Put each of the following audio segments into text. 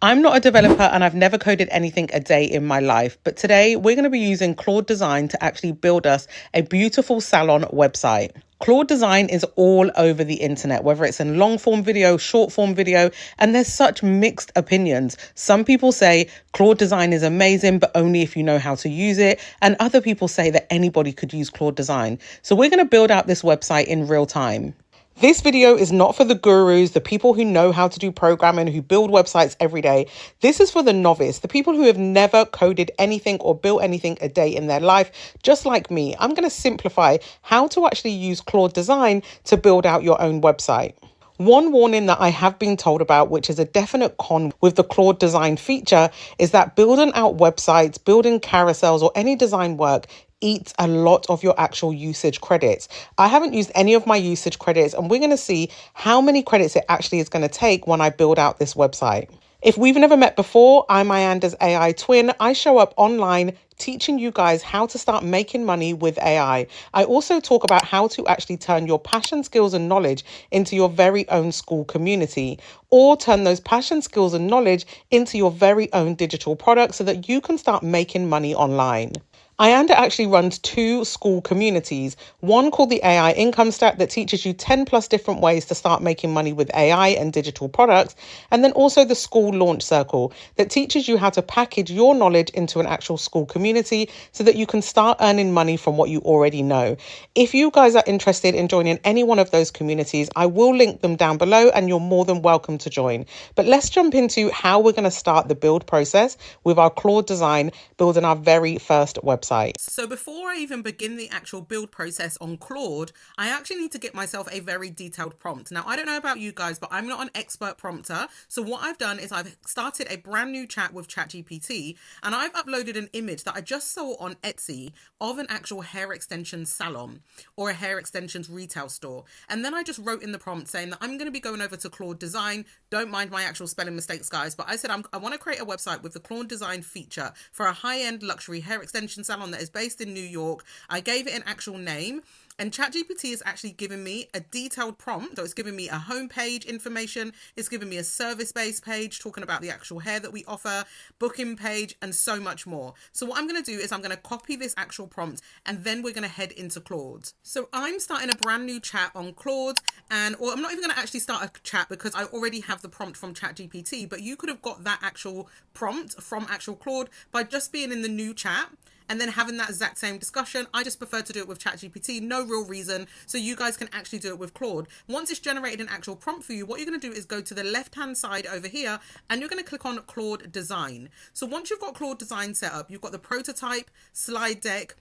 I'm not a developer and I've never coded anything a day in my life, but today we're going to be using Claude Design to actually build us a beautiful salon website. Claude Design is all over the internet, whether it's in long form video, short form video, and there's such mixed opinions. Some people say Claude Design is amazing, but only if you know how to use it. And other people say that anybody could use Claude Design. So we're going to build out this website in real time. This video is not for the gurus, the people who know how to do programming, who build websites every day. This is for the novice, the people who have never coded anything or built anything a day in their life, just like me. I'm going to simplify how to actually use Claude Design to build out your own website. One warning that I have been told about, which is a definite con with the Claude Design feature, is that building out websites, building carousels, or any design work eats a lot of your actual usage credits. I haven't used any of my usage credits, and we're going to see how many credits it actually is going to take when I build out this website. If we've never met before, I'm Ayanda's AI twin. I show up online teaching you guys how to start making money with AI. I also talk about how to actually turn your passion, skills, and knowledge into your very own school community, or turn those passion, skills, and knowledge into your very own digital product so that you can start making money online. Ayanda actually runs two school communities, one called the AI Income Stack that teaches you 10 plus different ways to start making money with AI and digital products, and then also the Skool Launch Circle that teaches you how to package your knowledge into an actual school community so that you can start earning money from what you already know. If you guys are interested in joining any one of those communities, I will link them down below and you're more than welcome to join. But let's jump into how we're going to start the build process with our Claude Design, building our very first website. So before I even begin the actual build process on Claude, I actually need to get myself a very detailed prompt. Now, I don't know about you guys, but I'm not an expert prompter. So what I've done is I've started a brand new chat with ChatGPT, and I've uploaded an image that I just saw on Etsy of an actual hair extension salon or a hair extensions retail store. And then I just wrote in the prompt saying that I'm going to be going over to Claude Design. Don't mind my actual spelling mistakes, guys. But I said I want to create a website with the Claude Design feature for a high-end luxury hair extension salon that is based in New York. I gave it an actual name, and ChatGPT has actually given me a detailed prompt. So it's given me a homepage information, it's given me a service-based page talking about the actual hair that we offer, booking page, and so much more. So what I'm going to do is I'm going to copy this actual prompt, and then we're going to head into Claude. So I'm starting a brand new chat on Claude, or I'm not even going to actually start a chat because I already have the prompt from ChatGPT, but you could have got that actual prompt from actual Claude by just being in the new chat and then having that exact same discussion. I just prefer to do it with ChatGPT, no real reason, so you guys can actually do it with Claude. Once it's generated an actual prompt for you, what you're going to do is go to the left-hand side over here, and you're going to click on Claude Design. So once you've got Claude Design set up, you've got the prototype, slide deck,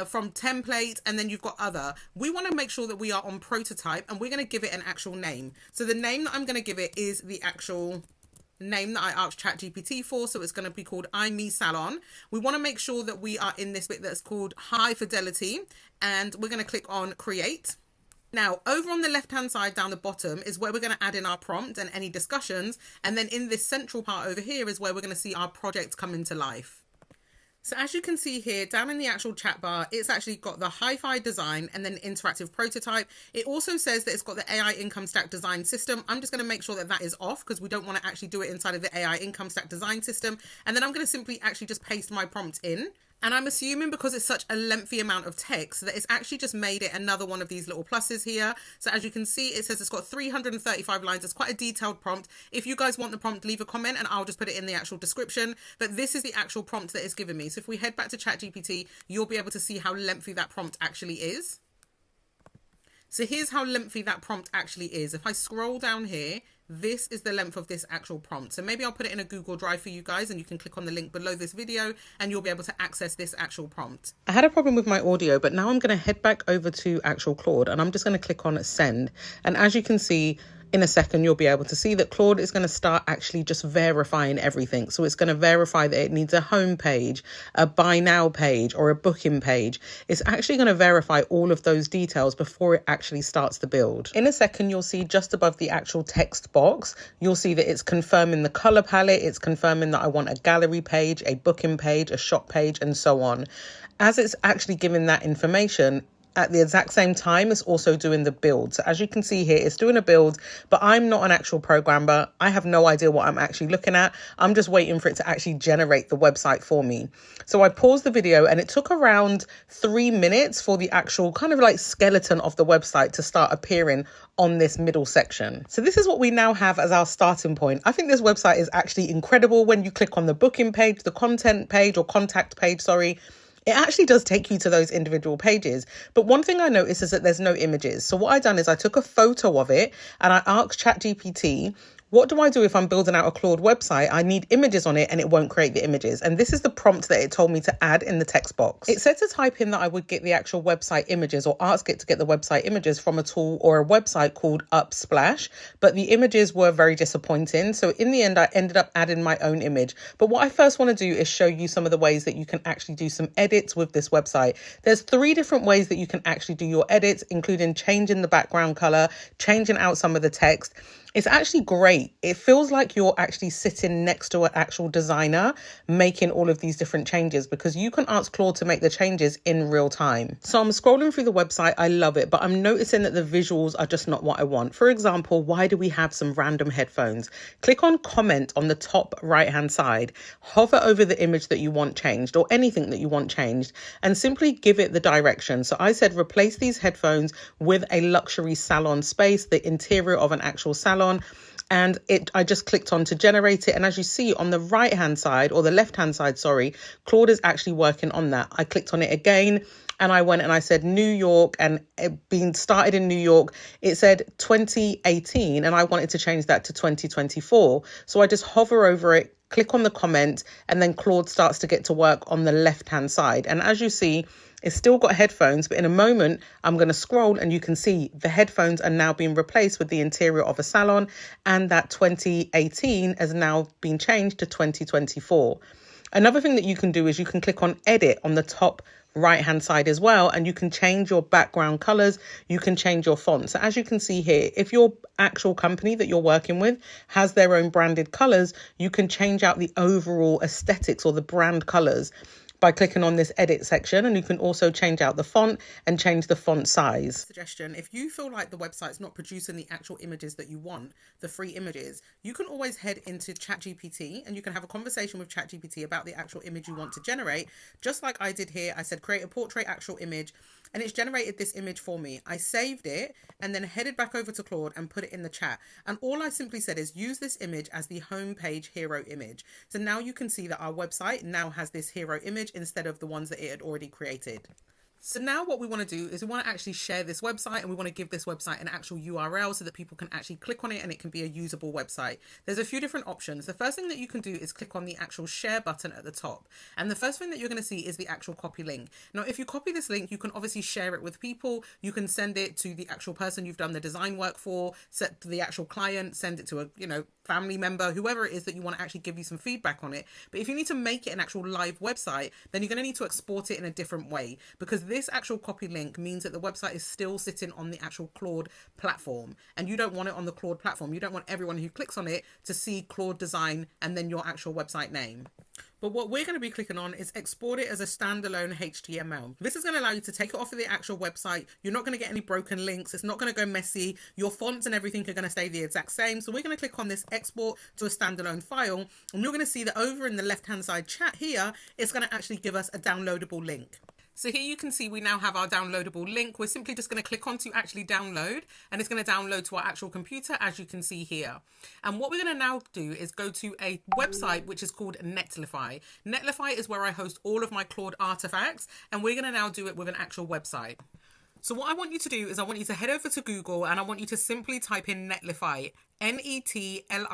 from template, and then you've got other. We want to make sure that we are on prototype, and we're going to give it an actual name. So the name that I'm going to give it is the actual name that I asked ChatGPT for, so it's going to be called Me Salon. We want to make sure that we are in this bit that's called High Fidelity, and we're going to click on Create. Now, over on the left-hand side down the bottom is where we're going to add in our prompt and any discussions, and then in this central part over here is where we're going to see our project come into life. So as you can see here, down in the actual chat bar, it's actually got the hi-fi design and then interactive prototype. It also says that it's got the AI income stack design system. I'm just going to make sure that that is off because we don't want to actually do it inside of the AI income stack design system. And then I'm going to simply actually just paste my prompt in. And I'm assuming because it's such a lengthy amount of text that it's actually just made it another one of these little pluses here. So as you can see, it says it's got 335 lines. It's quite a detailed prompt. If you guys want the prompt, leave a comment and I'll just put it in the actual description. But this is the actual prompt that it's given me. So if we head back to ChatGPT, you'll be able to see how lengthy that prompt actually is. So here's how lengthy that prompt actually is. If I scroll down here, this is the length of this actual prompt. So maybe I'll put it in a Google Drive for you guys and you can click on the link below this video and you'll be able to access this actual prompt. I had a problem with my audio, but now I'm going to head back over to actual Claude and I'm just going to click on send. And as you can see, in a second, you'll be able to see that Claude is going to start actually just verifying everything. So it's going to verify that it needs a home page, a buy now page, or a booking page. It's actually going to verify all of those details before it actually starts the build. In a second, you'll see just above the actual text box, you'll see that it's confirming the color palette. It's confirming that I want a gallery page, a booking page, a shop page, and so on. As it's actually giving that information, at the exact same time, it's also doing the build. So as you can see here, it's doing a build, but I'm not an actual programmer. I have no idea what I'm actually looking at. I'm just waiting for it to actually generate the website for me. So I paused the video and it took around 3 minutes for the actual kind of like skeleton of the website to start appearing on this middle section. So this is what we now have as our starting point. I think this website is actually incredible. When you click on the booking page, the content page or contact page, sorry, it actually does take you to those individual pages. But one thing I noticed is that there's no images. So what I done is I took a photo of it and I asked ChatGPT, what do I do if I'm building out a Claude website? I need images on it and it won't create the images. And this is the prompt that it told me to add in the text box. It said to type in that I would get the actual website images or ask it to get the website images from a tool or a website called Upsplash, but the images were very disappointing. So in the end, I ended up adding my own image. But what I first want to do is show you some of the ways that you can actually do some edits with this website. There's 3 different ways that you can actually do your edits, including changing the background color, changing out some of the text. It's actually great. It feels like you're actually sitting next to an actual designer making all of these different changes, because you can ask Claude to make the changes in real time. So I'm scrolling through the website. I love it, but I'm noticing that the visuals are just not what I want. For example, why do we have some random headphones? Click on comment on the top right hand side, hover over the image that you want changed or anything that you want changed, and simply give it the direction. So I said, replace these headphones with a luxury salon space, the interior of an actual salon. And I just clicked on to generate it. And as you see on the right hand side or the left hand side, sorry, Claude is actually working on that. I clicked on it again and I went and I said New York, and it being started in New York, it said 2018 and I wanted to change that to 2024. So I just hover over it, click on the comment, and then Claude starts to get to work on the left hand side. And as you see, it's still got headphones, but in a moment, I'm going to scroll and you can see the headphones are now being replaced with the interior of a salon, and that 2018 has now been changed to 2024. Another thing that you can do is you can click on edit on the top right hand side as well, and you can change your background colors, you can change your font. So as you can see here, if your actual company that you're working with has their own branded colors, you can change out the overall aesthetics or the brand colors by clicking on this edit section, and you can also change out the font and change the font size. Suggestion, if you feel like the website's not producing the actual images that you want, the free images, you can always head into ChatGPT and you can have a conversation with ChatGPT about the actual image you want to generate. Just like I did here, I said create a portrait actual image, and it's generated this image for me. I saved it and then headed back over to Claude and put it in the chat. And all I simply said is use this image as the homepage hero image. So now you can see that our website now has this hero image instead of the ones that it had already created. So now what we want to do is we want to actually share this website, and we want to give this website an actual URL so that people can actually click on it and it can be a usable website. There's a few different options. The first thing that you can do is click on the actual share button at the top. And the first thing that you're going to see is the actual copy link. Now, if you copy this link, you can obviously share it with people. You can send it to the actual person you've done the design work for, set to the actual client, send it to a, family member, whoever it is that you want to actually give you some feedback on it. But if you need to make it an actual live website, then you're going to need to export it in a different way, because this actual copy link means that the website is still sitting on the actual Claude platform, and you don't want it on the Claude platform. You don't want everyone who clicks on it to see Claude design and then your actual website name. But what we're going to be clicking on is export it as a standalone HTML. This is going to allow you to take it off of the actual website. You're not going to get any broken links. It's not going to go messy. Your fonts and everything are going to stay the exact same. So we're going to click on this export to a standalone file. And you're going to see that over in the left-hand side chat here, it's going to actually give us a downloadable link. So here you can see we now have our downloadable link. We're simply just going to click on to actually download, and it's going to download to our actual computer, as you can see here. And what we're going to now do is go to a website which is called Netlify. Netlify is where I host all of my Claude artifacts, and we're going to now do it with an actual website. So what I want you to do is I want you to head over to Google and I want you to simply type in Netlify, Netlify.com.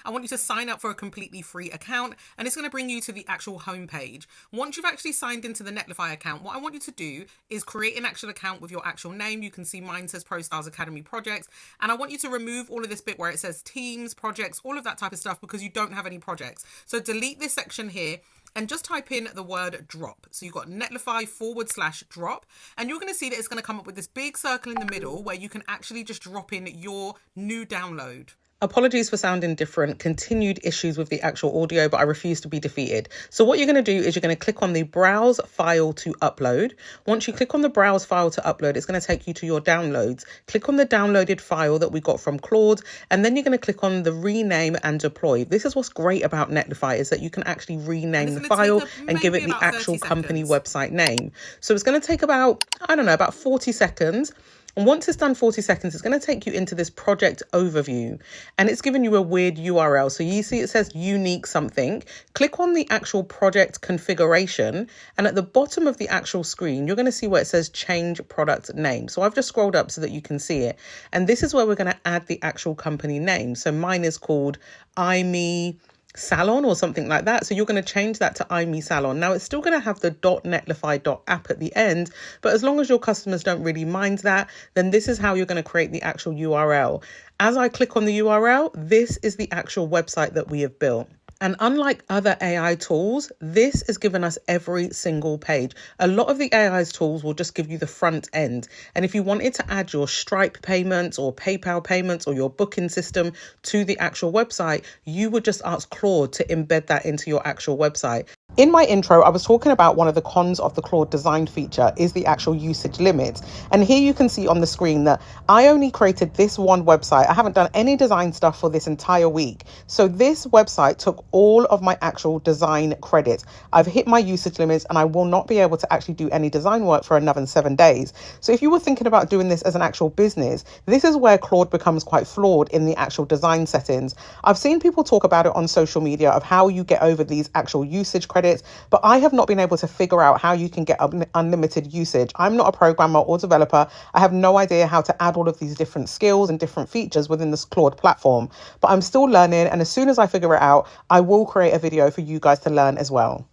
I want you to sign up for a completely free account, and it's going to bring you to the actual homepage. Once you've actually signed into the Netlify account, what I want you to do is create an actual account with your actual name. You can see mine says Pro Stars Academy Projects, and I want you to remove all of this bit where it says teams, projects, all of that type of stuff, because you don't have any projects. So delete this section here and just type in the word drop. So you've got Netlify/drop, and you're going to see that it's going to come up with this big circle in the middle where you can actually just drop in your new download. Apologies for sounding different, continued issues with the actual audio, but I refuse to be defeated. So what you're going to do is you're going to click on the browse file to upload. Once you click on the browse file to upload, it's going to take you to your downloads. Click on the downloaded file that we got from Claude, and then you're going to click on the rename and deploy. This is what's great about Netlify, is that you can actually rename the file and give it the actual company website name. So it's going to take about, I don't know, about 40 seconds. And once it's done 40 seconds, it's going to take you into this project overview, and it's giving you a weird URL. So you see it says unique something. Click on the actual project configuration, and at the bottom of the actual screen, you're going to see where it says change product name. So I've just scrolled up so that you can see it. And this is where we're going to add the actual company name. So mine is called iMe Salon or something like that. So you're going to change that to iMe Salon. Now it's still going to have the .netlify.app at the end, but as long as your customers don't really mind that, then this is how you're going to create the actual URL. As I click on the URL, this is the actual website that we have built. And unlike other AI tools, this is giving us every single page. A lot of the AI's tools will just give you the front end. And if you wanted to add your Stripe payments or PayPal payments or your booking system to the actual website, you would just ask Claude to embed that into your actual website. In my intro, I was talking about one of the cons of the Claude design feature is the actual usage limit. And here you can see on the screen that I only created this one website. I haven't done any design stuff for this entire week. So this website took all of my actual design credits. I've hit my usage limits and I will not be able to actually do any design work for another 7 days. So if you were thinking about doing this as an actual business, this is where Claude becomes quite flawed in the actual design settings. I've seen people talk about it on social media of how you get over these actual usage credits, but I have not been able to figure out how you can get unlimited usage. I'm not a programmer or developer. I have no idea how to add all of these different skills and different features within this Claude platform, but I'm still learning. And as soon as I figure it out, I will create a video for you guys to learn as well.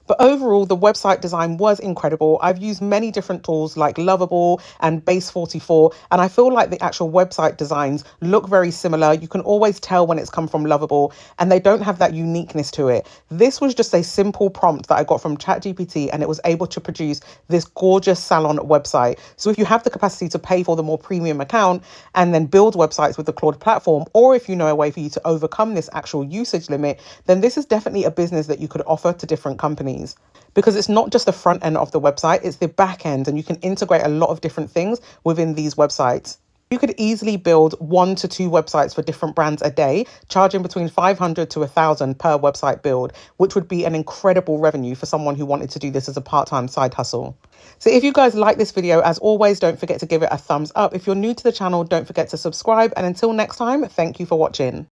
But overall, the website design was incredible. I've used many different tools like Lovable and Base 44, and I feel like the actual website designs look very similar. You can always tell when it's come from Lovable, and they don't have that uniqueness to it. This was just a simple prompt that I got from ChatGPT, and it was able to produce this gorgeous salon website. So if you have the capacity to pay for the more premium account and then build websites with the Claude platform, or if you know a way for you to overcome this actual usage limit, then this is definitely a business that you could offer to different companies. Because it's not just the front end of the website, it's the back end, and you can integrate a lot of different things within these websites. You could easily build 1 to 2 websites for different brands a day, charging between 500 to 1,000 per website build, which would be an incredible revenue for someone who wanted to do this as a part-time side hustle. So if you guys like this video, as always, don't forget to give it a thumbs up. If you're new to the channel, don't forget to subscribe. And until next time, thank you for watching.